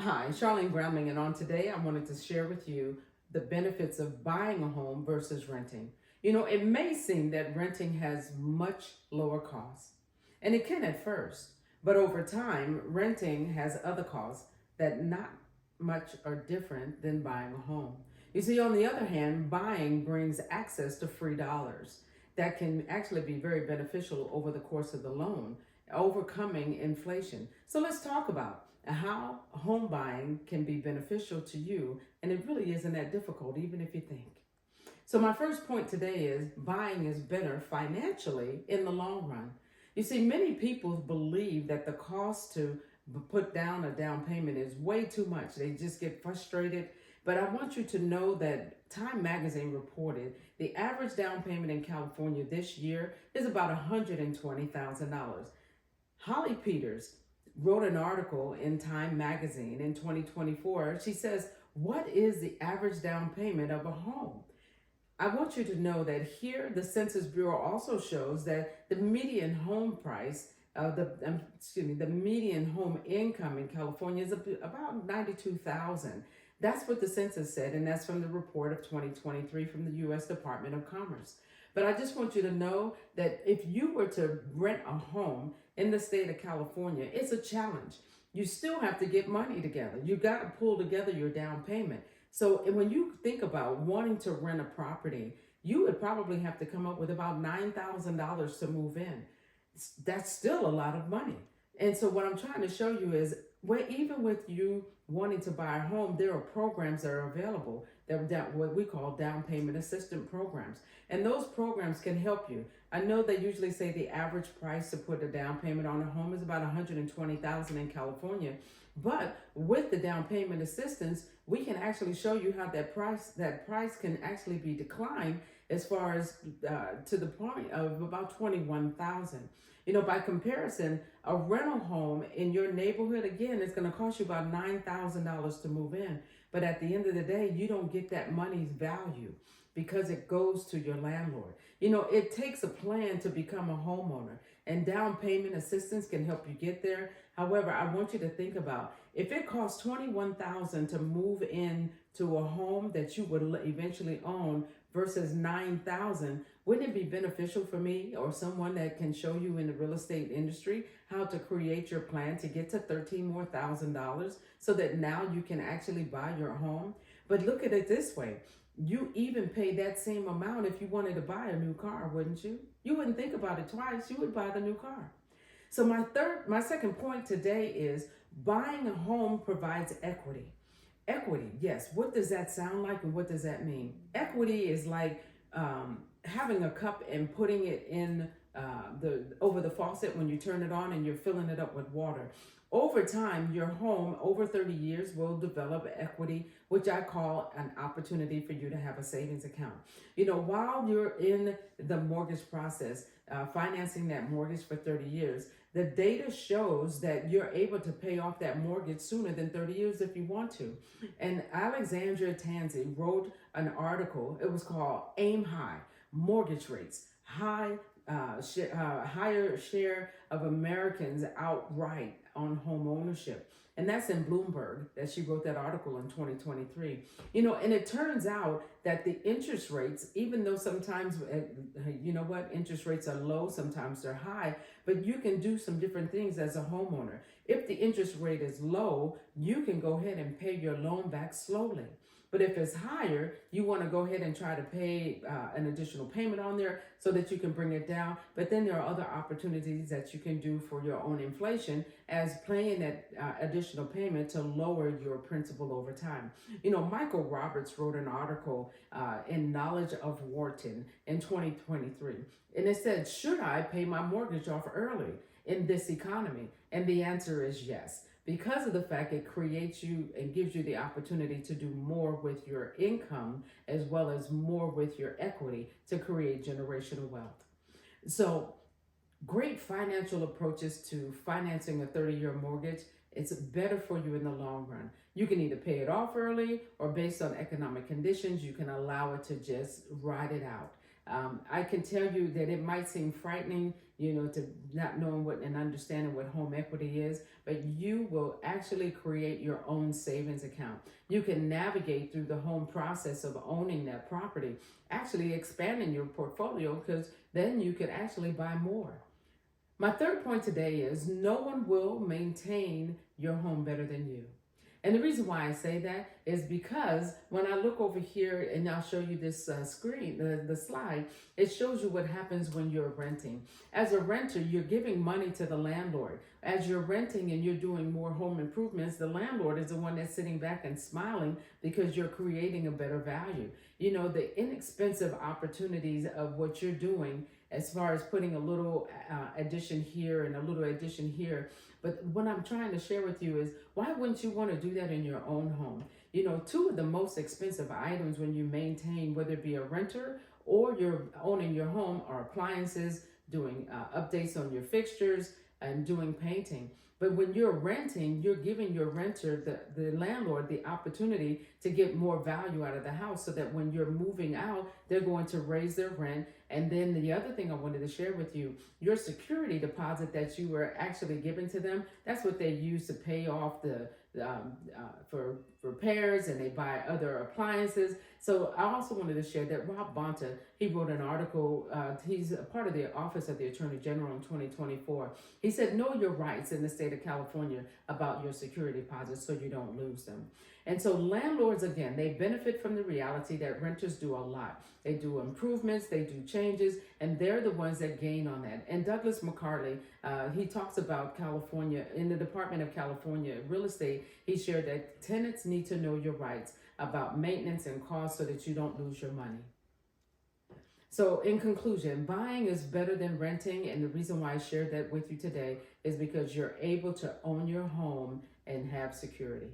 Hi, Charlene Groundling, and on today I wanted to share with you the benefits of buying a home versus renting. It may seem that renting has much lower costs, and it can at first, but over time, renting has other costs that not much are different than buying a home. You see, on the other hand, buying brings access to free dollars that can actually be very beneficial over the course of the loan, overcoming inflation. So let's talk about how home buying can be beneficial to you, and it really isn't that difficult, even if you think. So, my first point today is buying is better financially in the long run. You see, many people believe that the cost to put down a down payment is way too much. They just get frustrated. But I want you to know that Time Magazine reported the average down payment in California this year is about $120,000. Holly Peters wrote an article in Time Magazine in 2024. She says, "What is the average down payment of a home?" I want you to know that here the Census Bureau also shows that the median home price, the median home income in California is about 92,000. That's what the census said, and that's from the report of 2023 from the U.S. Department of Commerce. But I just want you to know that if you were to rent a home in the state of California, it's a challenge. You still have to get money together. You got to pull together your down payment. So when you think about wanting to rent a property, you would probably have to come up with about $9,000 to move in. That's still a lot of money. And so what I'm trying to show you is even with you wanting to buy a home, there are programs that are available that what we call down payment assistance programs. And those programs can help you. I know they usually say the average price to put a down payment on a home is about $120,000 in California. But with the down payment assistance, we can actually show you how that price can actually be declined as far as to the point of about 21,000. By comparison, a rental home in your neighborhood, again, is going to cost you about $9,000 to move in. But at the end of the day, you don't get that money's value because it goes to your landlord. It takes a plan to become a homeowner, and down payment assistance can help you get there. However, I want you to think about if it costs $21,000 to move in to a home that you would eventually own versus $9,000, wouldn't it be beneficial for me or someone that can show you in the real estate industry how to create your plan to get to $13,000 so that now you can actually buy your home? But look at it this way. You even pay that same amount if you wanted to buy a new car, wouldn't you? You wouldn't think about it twice. You would buy the new car. So my second point today is buying a home provides equity. Equity, yes. What does that sound like and what does that mean? Equity is like having a cup and putting it in over the faucet when you turn it on and you're filling it up with water. Over time, your home, over 30 years, will develop equity, which I call an opportunity for you to have a savings account. While you're in the mortgage process, financing that mortgage for 30 years, the data shows that you're able to pay off that mortgage sooner than 30 years if you want to. And Alexandra Tansey wrote an article. It was called Aim High, Mortgage Rates, Higher Share of Americans Outright on Home Ownership. And that's in Bloomberg that she wrote that article in 2023. And it turns out that the interest rates, even though sometimes, interest rates are low, sometimes they're high, but you can do some different things as a homeowner. If the interest rate is low, you can go ahead and pay your loan back slowly. But if it's higher, you want to go ahead and try to pay an additional payment on there so that you can bring it down. But then there are other opportunities that you can do for your own inflation as paying that additional payment to lower your principal over time. Michael Roberts wrote an article in Knowledge of Wharton in 2023. And it said, should I pay my mortgage off early in this economy? And the answer is yes. Because of the fact it creates you and gives you the opportunity to do more with your income as well as more with your equity to create generational wealth. So great financial approaches to financing a 30-year mortgage. It's better for you in the long run. You can either pay it off early or based on economic conditions, you can allow it to just ride it out. I can tell you that it might seem frightening, to not knowing what and understanding what home equity is, but you will actually create your own savings account. You can navigate through the home process of owning that property, actually expanding your portfolio, because then you could actually buy more. My third point today is no one will maintain your home better than you. And the reason why I say that is because when I look over here, and I'll show you this screen, the slide, it shows you what happens when you're renting. As a renter, you're giving money to the landlord. As you're renting and you're doing more home improvements, the landlord is the one that's sitting back and smiling because you're creating a better value. The inexpensive opportunities of what you're doing as far as putting a little addition here and a little addition here. But what I'm trying to share with you is, why wouldn't you want to do that in your own home? Two of the most expensive items when you maintain, whether it be a renter or you're owning your home, are appliances, doing updates on your fixtures, and doing painting. But when you're renting, you're giving your renter, the landlord, the opportunity to get more value out of the house, so that when you're moving out, they're going to raise their rent. And then the other thing I wanted to share with you, your security deposit that you were actually giving to them, that's what they use to pay off for repairs, and they buy other appliances. So I also wanted to share that Rob Bonta, he wrote an article, he's a part of the Office of the Attorney General in 2024. He said, know your rights in the state of California about your security deposits so you don't lose them. And so landlords, again, they benefit from the reality that renters do a lot. They do improvements, they do changes, and they're the ones that gain on that. And Douglas McCarley, he talks about California, in the Department of California Real Estate, he shared that tenants need to know your rights about maintenance and costs so that you don't lose your money. So in conclusion, buying is better than renting, and the reason why I shared that with you today is because you're able to own your home and have security.